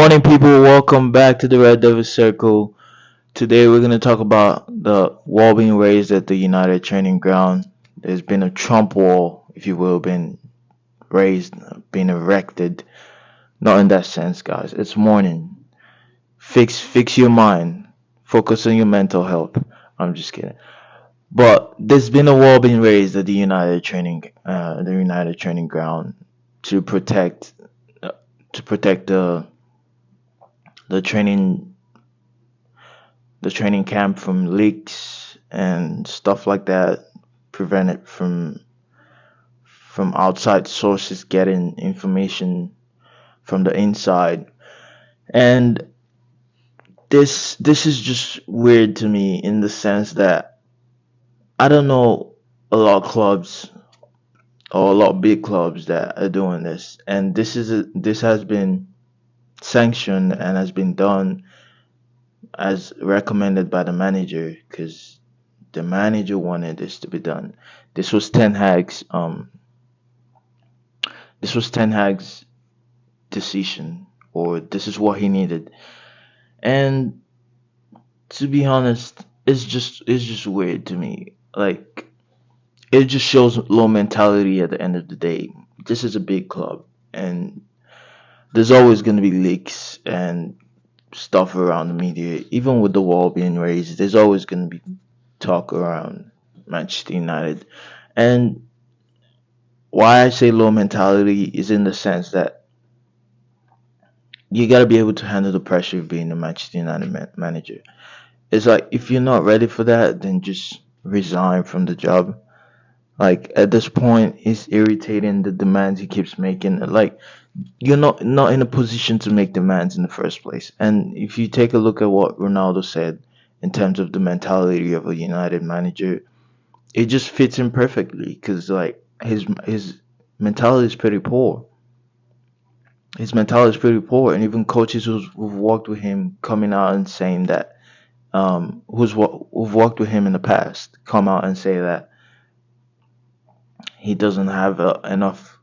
Morning, people. Welcome back to the Red Devil Circle. Today, we're going to talk about the wall being raised at the United Training Ground. There's been a Trump wall, if you will, been raised, been erected. Not in that sense, guys. It's morning. Fix your mind. Focus on your mental health. I'm just kidding. But there's been a wall being raised at the United Training Ground to protect, uh, to protect the training the training camp from leaks and stuff like that, prevent it from outside sources getting information from the inside. And this is just weird to me in the sense that I don't know a lot of clubs or a lot of big clubs that are doing this, and this has been sanctioned and has been done as recommended by the manager because the manager wanted this to be done. This was Ten Hag's this was Ten Hag's decision, or this is what he needed. And to be honest, it's just weird to me. Like it just shows low mentality at the end of the day. This is a big club, and there's always gonna be leaks and stuff around the media. Even with the wall being raised, there's always gonna be talk around Manchester United. And why I say low mentality is in the sense that you got to be able to handle the pressure of being a Manchester United manager. It's like if you're not ready for that, then just resign from the job. Like at this point, it's irritating the demands he keeps making. Like you're not in a position to make demands in the first place. And if you take a look at what Ronaldo said in terms of the mentality of a United manager, it just fits him perfectly because like his mentality is pretty poor. His mentality is pretty poor, and even coaches who've worked with him coming out and saying that who've worked with him in the past come out and say that he doesn't have enough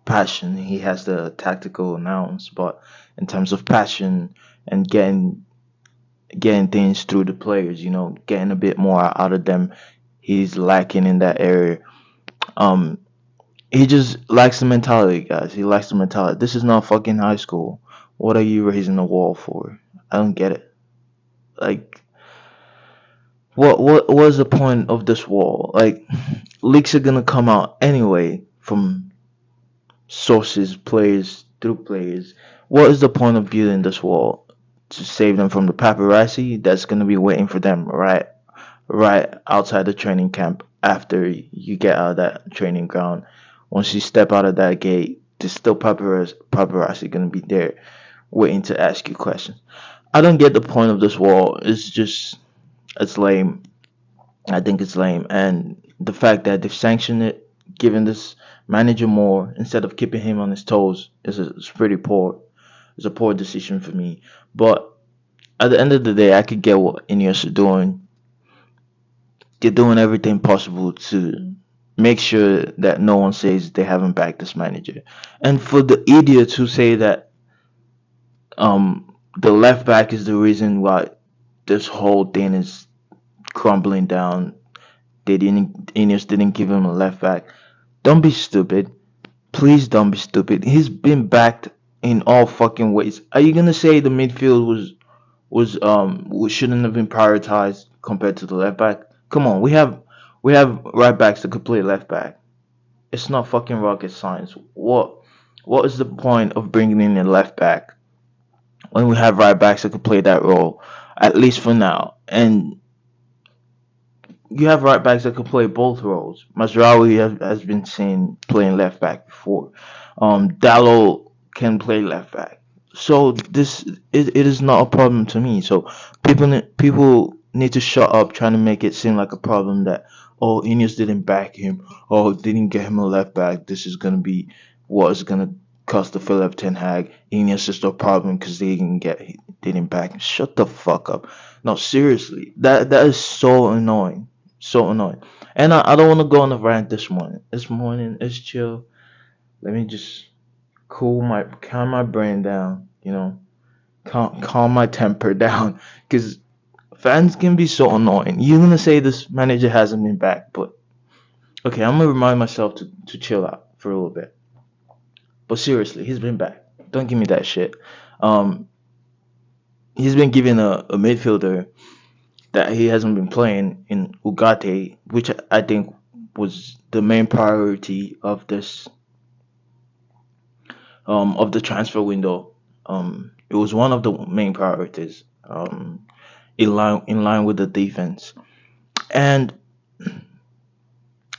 passion. He has the tactical nous, but in terms of passion and getting things through the players, getting a bit more out of them, he's lacking in that area. Um, he just lacks the mentality, guys. He lacks the mentality. This is not fucking high school. What are you raising a wall for? I don't get it. Like, what was the point of this wall? Like, leaks are gonna come out anyway from sources, players through players. What is the point of building this wall to save them from the paparazzi that's gonna be waiting for them right outside the training camp after you get out of that training ground. Once you step out of that gate, there's still paparazzi gonna be there waiting to ask you questions. I don't get the point of this wall. It's lame. I think it's lame, and the fact that they've sanctioned it, giving this manager more instead of keeping him on his toes is pretty poor. It's a poor decision for me. But at the end of the day, I could get what Ineos are doing. They're doing everything possible to make sure that no one says they haven't backed this manager. And for the idiots who say that the left back is the reason why this whole thing is crumbling down, they didn't Ineos didn't give him a left back. Don't be stupid. Please don't be stupid. He's been backed in all fucking ways. Are you gonna say the midfield shouldn't have been prioritized compared to the left back? Come on, we have right backs that could play left back. It's not fucking rocket science. What is the point of bringing in a left back when we have right backs that could play that role, at least for now? And you have right backs that could play both roles. Mazraoui has been seen playing left back before. Dallo can play left back. So it is not a problem to me. So people need to shut up trying to make it seem like a problem that Ineos didn't back him, didn't get him a left back. This is gonna be what is gonna cost the Philip Ten Hag. Ineos is the problem because they didn't back him. Shut the fuck up. No, seriously, that is so annoying, so annoying. And I don't want to go on a rant this morning. This morning it's chill. Let me just calm my brain down. calm my temper down, because fans can be so annoying. You're gonna say this manager hasn't been back, but okay, I'm gonna remind myself to chill out for a little bit. But seriously, he's been back. Don't give me that shit. Um, he's been given a midfielder that he hasn't been playing in Ugarte, which I think was the main priority of the transfer window. It was one of the main priorities. In line with the defense, and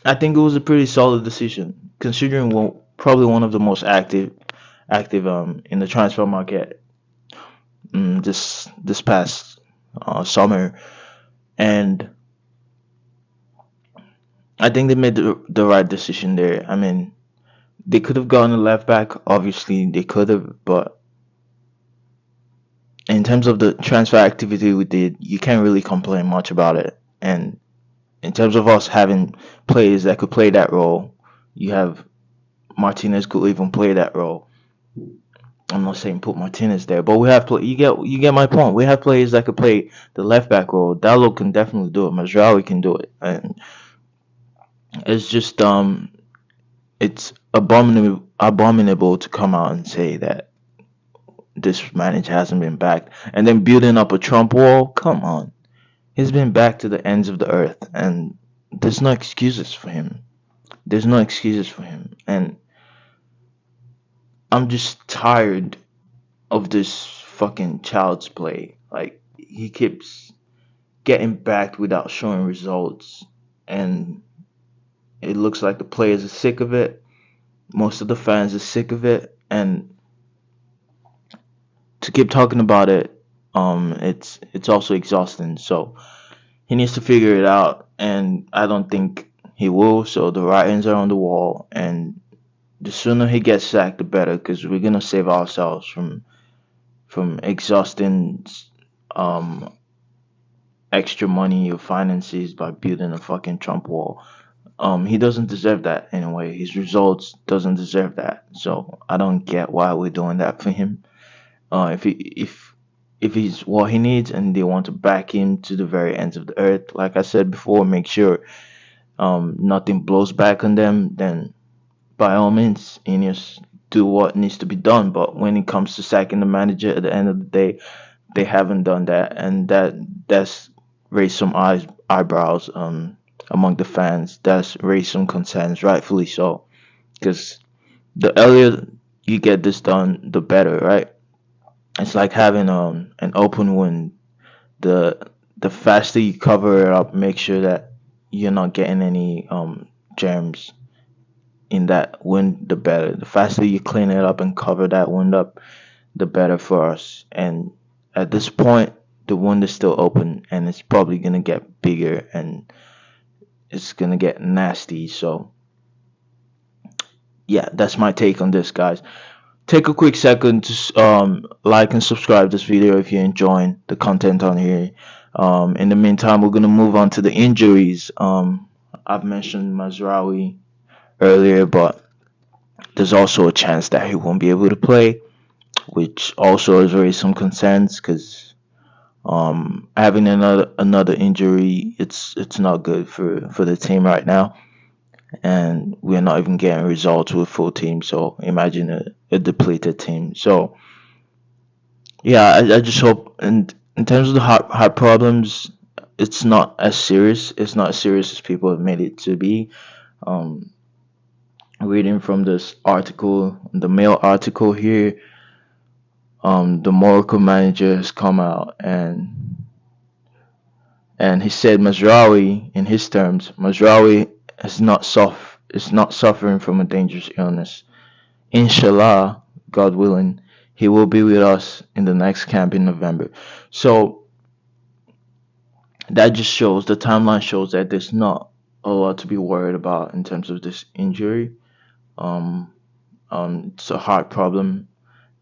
I think it was a pretty solid decision considering probably one of the most active in the transfer market this past summer, and I think they made the right decision there. I mean, they could have gotten a left back. Obviously, they could have, but in terms of the transfer activity we did, you can't really complain much about it. And in terms of us having players that could play that role, you have Martinez could even play that role. I'm not saying put Martinez there, but we have you get my point. We have players that could play the left back role. Dallo can definitely do it. Mazraoui can do it, and it's just it's abominable to come out and say that this manager hasn't been backed, and then building up a Trump wall. Come on, he's been back to the ends of the earth, and there's no excuses for him. There's no excuses for him, and I'm just tired of this fucking child's play. Like, he keeps getting backed without showing results, and it looks like the players are sick of it. Most of the fans are sick of it, and to keep talking about it, it's also exhausting. So he needs to figure it out, and I don't think he will. So the writings are on the wall, and the sooner he gets sacked, the better, because we're gonna save ourselves from exhausting um extra money or finances by building a fucking Trump wall. He doesn't deserve that anyway. His results doesn't deserve that. So I don't get why we're doing that for him. If he's what he needs and they want to back him to the very ends of the earth, like I said before, make sure nothing blows back on them. Then by all means, Ineos do what needs to be done. But when it comes to sacking the manager, at the end of the day, they haven't done that, and that's raised some eyebrows among the fans. That's raised some concerns, rightfully so, because the earlier you get this done, the better, right? It's like having an open wound. The faster you cover it up, make sure that you're not getting any germs in that wound, the better. The faster you clean it up and cover that wound up, the better for us. And at this point, the wound is still open, and it's probably gonna get bigger, and it's gonna get nasty. So yeah, that's my take on this, guys. Take a quick second to like and subscribe this video if you're enjoying the content on here. In the meantime, we're gonna move on to the injuries. I've mentioned Mazraoui earlier, but there's also a chance that he won't be able to play, which also has raised some concerns because having another injury, it's not good for the team right now, and we're not even getting results with full team. So imagine a depleted team. So yeah, I just hope, and in terms of the heart problems, it's not as serious. It's not as serious as people have made it to be. Um, Reading from this article, the Mail article here, the Morocco manager has come out and he said Mazraoui, in his terms, Mazraoui is not suffering from a dangerous illness. Inshallah, God willing, he will be with us in the next camp in November. So that just shows, the timeline shows that there's not a lot to be worried about in terms of this injury. Um, it's a heart problem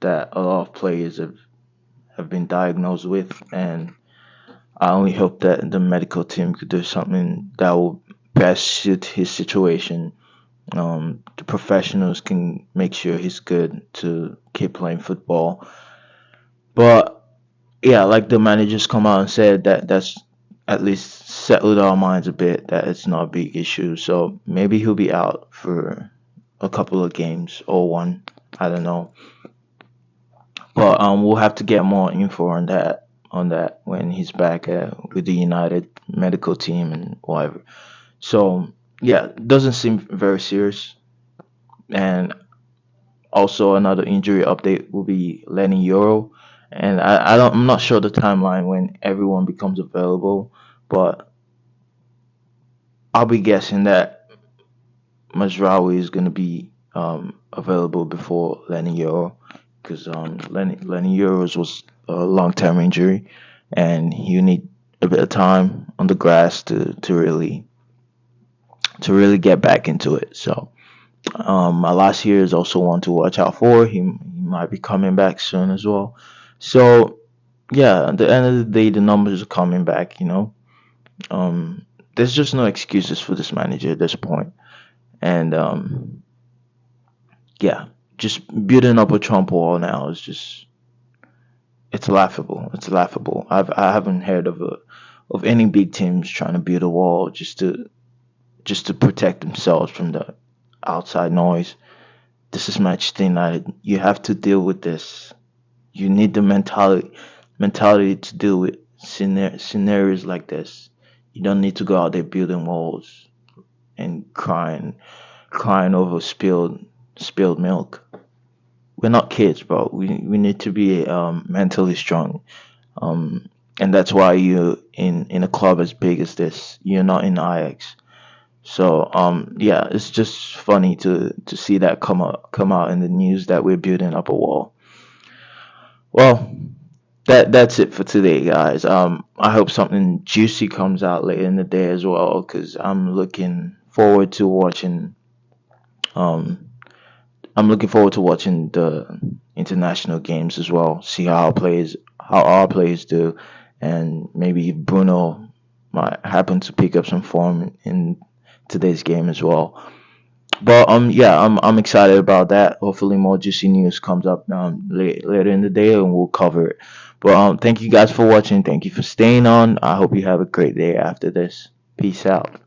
that a lot of players have been diagnosed with, and I only hope that the medical team could do something that will best suit his situation. The professionals can make sure he's good to keep playing football. But yeah, like the managers come out and said that that's at least settled our minds a bit that it's not a big issue. So maybe he'll be out for a couple of games or one. I don't know, but we'll have to get more info on that when he's back with the United medical team and whatever. So yeah, doesn't seem very serious. And also another injury update will be Lenny Euro, and I'm not sure the timeline when everyone becomes available, but I'll be guessing that Mazraoui is gonna be available before Lenny Euro, because Lenny Euro's was a long term injury, and you need a bit of time on the grass to really get back into it. So my last year is also one to watch out for. He might be coming back soon as well. So yeah, at the end of the day, the numbers are coming back. There's just no excuses for this manager at this point, and yeah, just building up a Trump wall now is just it's laughable. It's laughable. I haven't heard of any big teams trying to build a wall just to protect themselves from the outside noise. This is Manchester United. You have to deal with this. You need the mentality to deal with scenarios like this. You don't need to go out there building walls and crying over spilled milk. We're not kids, bro. We need to be mentally strong. And that's why you in a club as big as this. You're not in Ajax. So yeah, it's just funny to see that come out in the news that we're building up a wall. Well, that's it for today, guys. I hope something juicy comes out later in the day as well, because um I'm looking forward to watching the international games as well. See how our players do, and maybe Bruno might happen to pick up some form in today's game as well. But yeah, I'm excited about that. Hopefully, more juicy news comes up later in the day, and we'll cover it. But thank you guys for watching. Thank you for staying on. I hope you have a great day after this. Peace out.